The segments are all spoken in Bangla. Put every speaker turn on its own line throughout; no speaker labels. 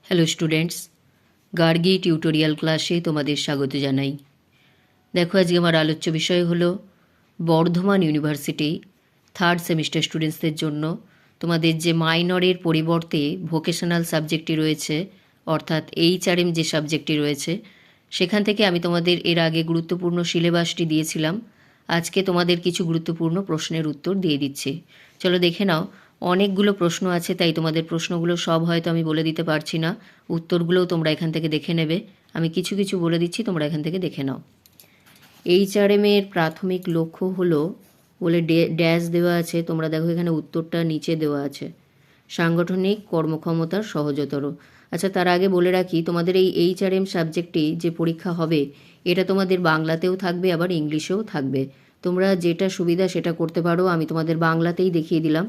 হ্যালো স্টুডেন্টস, গার্গী টিউটোরিয়াল ক্লাসে তোমাদের স্বাগত জানাই। দেখো, আজকে আমার আলোচ্য বিষয় হলো বর্ধমান ইউনিভার্সিটি থার্ড সেমিস্টার স্টুডেন্টসদের জন্য তোমাদের যে মাইনরের পরিবর্তে ভোকেশনাল সাবজেক্টটি রয়েছে, অর্থাৎ HRM যে সাবজেক্টটি রয়েছে, সেখান থেকে আমি তোমাদের এর আগে গুরুত্বপূর্ণ সিলেবাসটি দিয়েছিলাম। আজকে তোমাদের কিছু গুরুত্বপূর্ণ প্রশ্নের উত্তর দিয়ে দিচ্ছি। চলো দেখে নাও। অনেকগুলো প্রশ্ন আছে, তাই তোমাদের প্রশ্নগুলো সব হয়তো আমি বলে দিতে পারছি না। উত্তরগুলোও তোমরা এখান থেকে দেখে নেবে। আমি কিছু কিছু বলে দিচ্ছি, তোমরা এখান থেকে দেখে নাও। HRM এর প্রাথমিক লক্ষ্য হলো বলে ড্যাশ দেওয়া আছে, তোমরা দেখো এখানে উত্তরটা নিচে দেওয়া আছে, সাংগঠনিক কর্মক্ষমতার সহজতর। আচ্ছা, তার আগে বলে রাখি, তোমাদের এই HRM সাবজেক্টটি যে পরীক্ষা হবে, এটা তোমাদের বাংলাতেও থাকবে, আবার ইংলিশেও থাকবে। তোমরা যেটা সুবিধা সেটা করতে পারো। আমি তোমাদের বাংলাতেই দেখিয়ে দিলাম।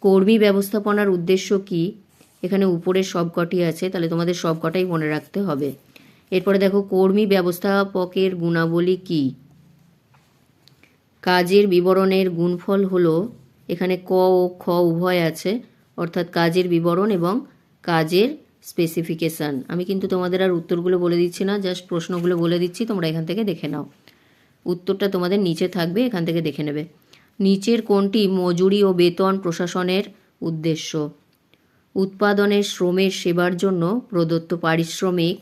কর্মী ব্যবস্থাপনার উদ্দেশ্য কি, এখানে উপরের সবকটি আছে, তাহলে তোমাদের সবকটাই মনে রাখতে হবে। এরপরে দেখো, কর্মী ব্যবস্থাপকের গুণাবলী কি। কাজের বিবরণের গুণফল হলো, এখানে ক ও খ উভয় আছে, অর্থাৎ কাজের বিবরণ এবং কাজের স্পেসিফিকেশান। আমি কিন্তু তোমাদের আর উত্তরগুলো বলে দিচ্ছি না, জাস্ট প্রশ্নগুলো বলে দিচ্ছি, তোমরা এখান থেকে দেখে নাও। উত্তরটা তোমাদের নিচে থাকবে, এখান থেকে দেখে নেবে। নিচের কোনটি মজুরি ও বেতন প্রশাসনের উদ্দেশ্য? উৎপাদনের শ্রমের সেবার জন্য প্রদত্ত পারিশ্রমিক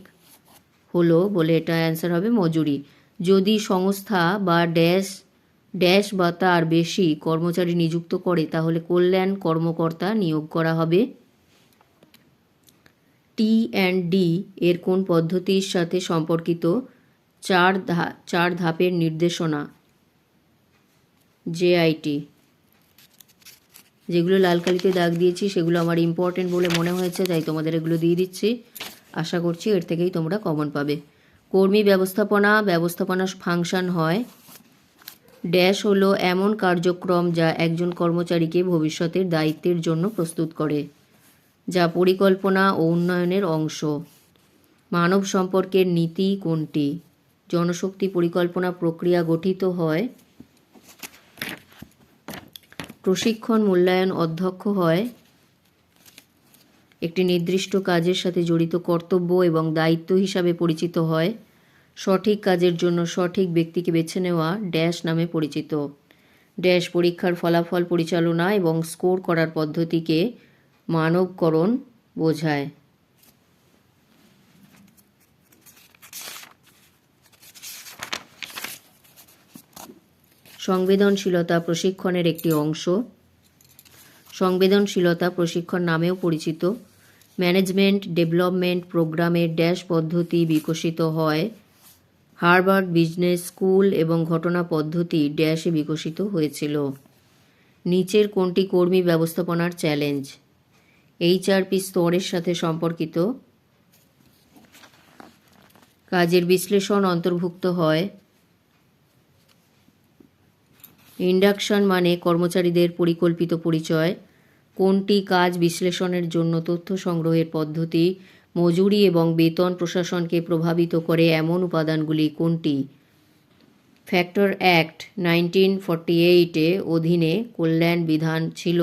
হলো বলে এটা অ্যান্সার হবে মজুরি। যদি সংস্থা বা ড্যাশ ড্যাশ বা তার বেশি কর্মচারী নিযুক্ত করে, তাহলে কল্যাণ কর্মকর্তা নিয়োগ করা হবে। T&D এর কোন পদ্ধতির সাথে সম্পর্কিত? চার ধাপের নির্দেশনা, JIT। যেগুলো লাল কালিতে দাগ দিয়েছি সেগুলো আমার ইম্পর্টেন্ট বলে মনে হয়েছে, তাই তোমাদের এগুলো দিয়ে দিচ্ছি। আশা করছি এর থেকেই তোমরা কমন পাবে। কর্মী ব্যবস্থাপনা ফাংশন হয়। ড্যাশ হলো এমন কার্যক্রম যা একজন কর্মচারীকে ভবিষ্যতের দায়িত্বের জন্য প্রস্তুত করে, যা পরিকল্পনা ও উন্নয়নের অংশ। মানব সম্পর্কের নীতি কোনটি? জনশক্তি পরিকল্পনা প্রক্রিয়া গঠিত হয়। প্রশিক্ষণ মূল্যায়ন অধ্যক্ষ হয়। একটি নির্দিষ্ট কাজের সাথে জড়িত কর্তব্য এবং দায়িত্ব হিসাবে পরিচিত হয়। সঠিক কাজের জন্য সঠিক ব্যক্তিকে বেছে নেওয়া ড্যাশ নামে পরিচিত। ড্যাশ পরীক্ষার ফলাফল পরিচালনা এবং স্কোর করার পদ্ধতিকে মানবকরণ বোঝায়। সংবেদনশীলতা প্রশিক্ষণের একটি অংশ। সংবেদনশীলতা প্রশিক্ষণ নামেও পরিচিত। ম্যানেজমেন্ট ডেভেলপমেন্ট প্রোগ্রামের ড্যাশ পদ্ধতি বিকশিত হয়। হার্ভার্ড বিজনেস স্কুল এবং ঘটনা পদ্ধতি ড্যাশে বিকশিত হয়েছিল। নিচের কোনটি কর্মী ব্যবস্থাপনার চ্যালেঞ্জ? HRP স্তরের সাথে সম্পর্কিত। কাজের বিশ্লেষণ অন্তর্ভুক্ত হয়। ইন্ডাকশন মানে কর্মচারীদের পরিকল্পিত পরিচয়। কোনটি কাজ বিশ্লেষণের জন্য তথ্য সংগ্রহের পদ্ধতি? মজুরি এবং বেতন প্রশাসনকে প্রভাবিত করে এমন উপাদানগুলি কোনটি? ফ্যাক্টর অ্যাক্ট 1948 অধীনে কল্যাণ বিধান ছিল।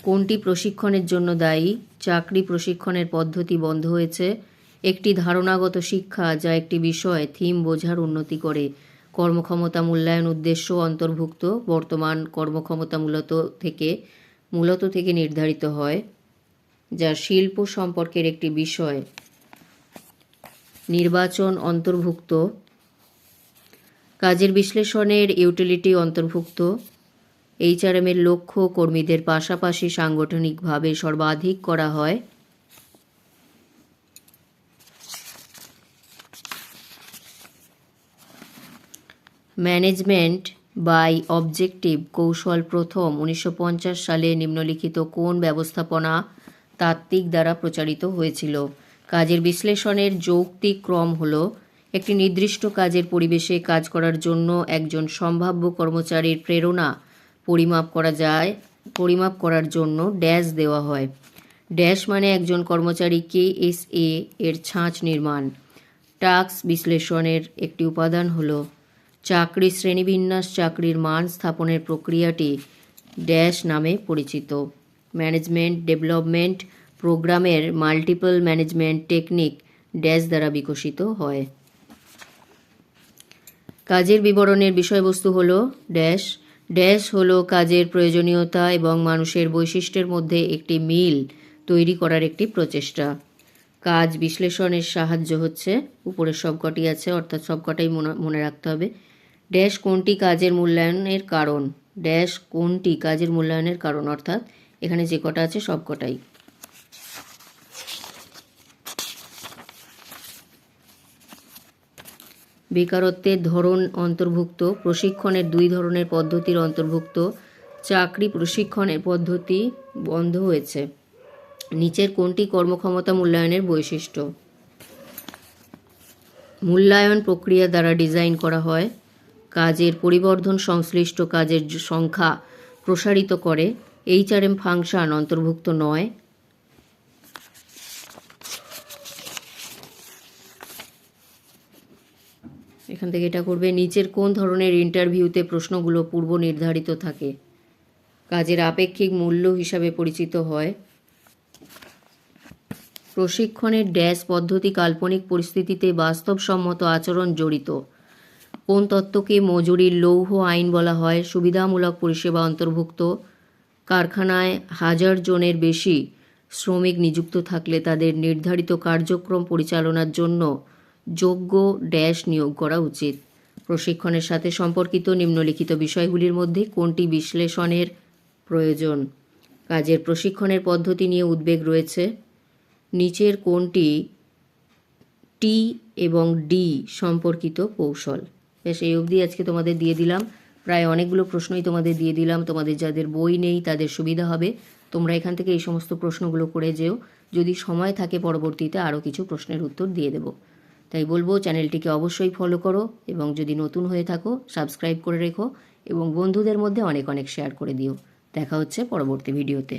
কোনটি প্রশিক্ষণের জন্য দায়ী? চাকরি প্রশিক্ষণের পদ্ধতি বন্ধ হয়েছে। একটি ধারণাগত শিক্ষা যা একটি বিষয় থিম বোঝার উন্নতি করে। কর্মক্ষমতা মূল্যায়ন উদ্দেশ্য অন্তর্ভুক্ত। বর্তমান কর্মক্ষমতা মূলত থেকে নির্ধারিত হয়, যা শিল্প সম্পর্কের একটি বিষয়। নির্বাচন অন্তর্ভুক্ত। কাজের বিশ্লেষণের ইউটিলিটি অন্তর্ভুক্ত। HRM এর লক্ষ্য কর্মীদের পাশাপাশি সাংগঠনিকভাবে সর্বাধিক করা হয়। ম্যানেজমেন্ট বাই অবজেক্টিভ কৌশল প্রথম 1950 সালে নিম্নলিখিত কোন ব্যবস্থাপনা তাত্ত্বিক দ্বারা প্রচারিত হয়েছিল? কাজের বিশ্লেষণের যৌক্তিক ক্রম হল, একটি নির্দিষ্ট কাজের পরিবেশে কাজ করার জন্য একজন সম্ভাব্য কর্মচারীর প্রেরণা পরিমাপ করার জন্য ড্যাশ দেওয়া হয়। ড্যাশ মানে একজন কর্মচারী KSA এর ছাঁচ নির্মাণ। টাস্ক বিশ্লেষণের একটি উপাদান হল চাকরির শ্রেণীবিন্যাস চাকরির মান স্থাপনের প্রক্রিয়াটি ড্যাশ নামে পরিচিত। ম্যানেজমেন্ট ডেভেলপমেন্ট প্রোগ্রামের মাল্টিপল ম্যানেজমেন্ট টেকনিক ড্যাশ দ্বারা বিকশিত হয়। কাজের বিবরণের বিষয়বস্তু হলো ড্যাশ। ড্যাশ হলো কাজের প্রয়োজনীয়তা এবং মানুষের বৈশিষ্ট্যের মধ্যে একটি মিল তৈরি করার একটি প্রচেষ্টা। কাজ বিশ্লেষণের সাহায্য হচ্ছে, উপরের সবকটি আছে অর্থাৎ সবকটাই মনে রাখতে হবে। ড্যাশ কোনটি কাজের মূল্যায়নের কারণ। ড্যাশ কোনটি কাজের মূল্যায়নের কারণ অর্থাৎ এখানে যে কটা আছে সবকটাই। বেকারত্বের ধরন অন্তর্ভুক্ত। প্রশিক্ষণের 2 ধরনের পদ্ধতির অন্তর্ভুক্ত। চাকরি প্রশিক্ষণের পদ্ধতি বন্ধ হয়েছে। নিচের কোনটি কর্মক্ষমতা মূল্যায়নের বৈশিষ্ট্য। মূল্যায়ন প্রক্রিয়া দ্বারা ডিজাইন করা হয়। কাজের পরিবর্ধন সংশ্লিষ্ট কাজের সংখ্যা প্রসারিত করে। HRM ফাংশন অন্তর্ভুক্ত নয়। এখান থেকে এটা করবে। নিচের কোন ধরনের ইন্টারভিউতে প্রশ্নগুলো পূর্ব নির্ধারিত থাকে। কাজের আপেক্ষিক মূল্য হিসাবে পরিচিত হয়। প্রশিক্ষণের ড্যাশ পদ্ধতি কাল্পনিক পরিস্থিতিতে বাস্তবসম্মত আচরণ জড়িত। কোন তত্ত্বকে মজুরির লৌহ আইন বলা হয়। সুবিধামূলক পরিষেবা অন্তর্ভুক্ত। কারখানায় 1000 জনের বেশি শ্রমিক নিযুক্ত থাকলে তাদের নির্ধারিত কার্যক্রম পরিচালনার জন্য যোগ্য ড্যাশ নিয়োগ করা উচিত। প্রশিক্ষণের সাথে সম্পর্কিত নিম্নলিখিত বিষয়গুলির মধ্যে কোনটি বিশ্লেষণের প্রয়োজন। কাজের প্রশিক্ষণের পদ্ধতি নিয়ে উদ্বেগ রয়েছে। নিচের কোনটি টি এবং ডি সম্পর্কিত কৌশল। বেশ, এই অবধি আজকে তোমাদের দিয়ে দিলাম। প্রায় অনেকগুলো প্রশ্নই তোমাদের দিয়ে দিলাম। তোমাদের যাদের বই নেই তাদের সুবিধা হবে। তোমরা এখান থেকে এই সমস্ত প্রশ্নগুলো করে যেও। যদি সময় থাকে পরবর্তীতে আরও কিছু প্রশ্নের উত্তর দিয়ে দেব। তাই বলবো চ্যানেলটিকে অবশ্যই ফলো করো এবং যদি নতুন হয়ে থাকো সাবস্ক্রাইব করে রেখো এবং বন্ধুদের মধ্যে অনেক অনেক শেয়ার করে দিও। দেখা হচ্ছে পরবর্তী ভিডিওতে।